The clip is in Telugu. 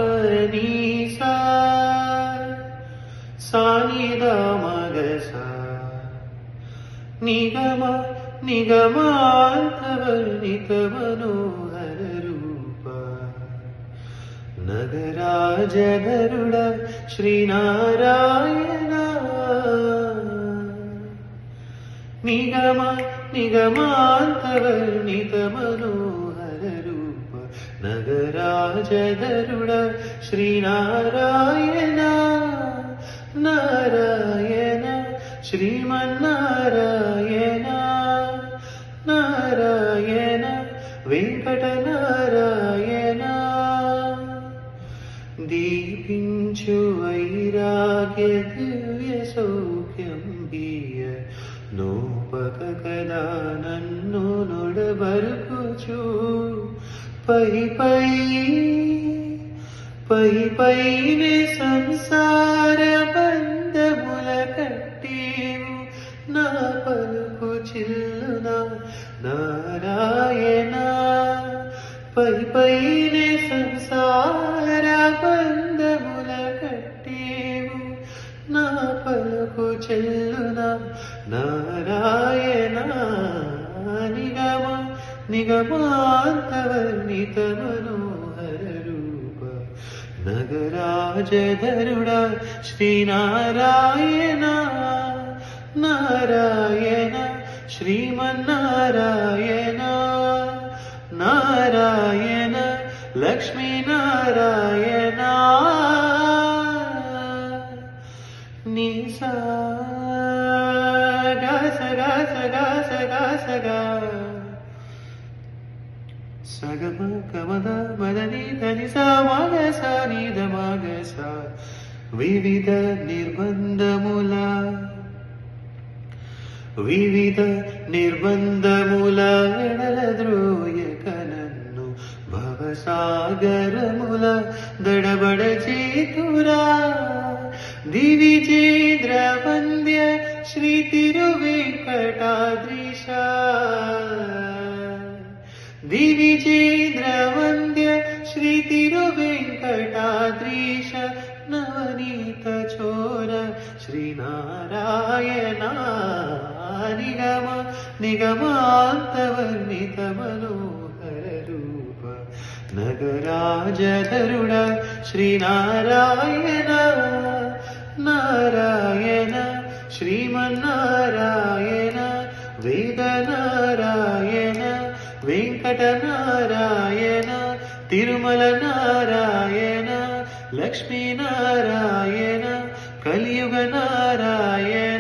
సగామదానీసా సానిదా మగసా నిగమ నిగమాంతవర్ణిత మనోహర రూప నగరాజధరుడ శ్రీనారాయణ నిగమ నిగమాంతవర్ణిత మనోహర రూప నగరాజధరుడ శ్రీనారాయణ నారాయణ శ్రీమన్నారాయణ నారాయణ వెంకటనారాయణ దీపించు వైరాగ్య దివ్య సౌఖ్యం బియ నోపక కదా నన్ను నొడబరుకుచు పై పై పై పైనే సంసార బంధముల కట్టేవు నా పలుకు చిల్లున నారాయణ పై పైనే సంసార బంధముల కట్టేవు నా పలుకు చెల్లున నారాయణ నిగమ నిగమాంతవర్ణిత మనోహర రూప నగరాజధరుడ శ్రీనారాయణ నారాయణ శ్రీమన్నారాయణ నారాయణ లక్ష్మీనారాయణ నిసా గస గస గస గస గా సగమ కమద మదని ధనిస మగస నిద మగస వివిధ నిర్బంధముల ఎడల ద్రోయక నన్ను భవసాగరముల దడబడ చేతురా దివిజేంద్ర వంద్య శ్రీ తిరువేంకటాద్రీశ దివిజేంద్ర వంద్య శ్రీ తిరువేంకటాద్రీశ నవనీత చోర శ్రీనారాయణ నిగమ నిగమాంతవర్ణిత మనోహర రూప నగరాజధరుడ శ్రీనారాయణ నారాయణ శ్రీమన్నారాయణ వేదనారాయణ వెంకటనారాయణ తిరుమల నారాయణ లక్ష్మీనారాయణ కలియుగ నారాయణ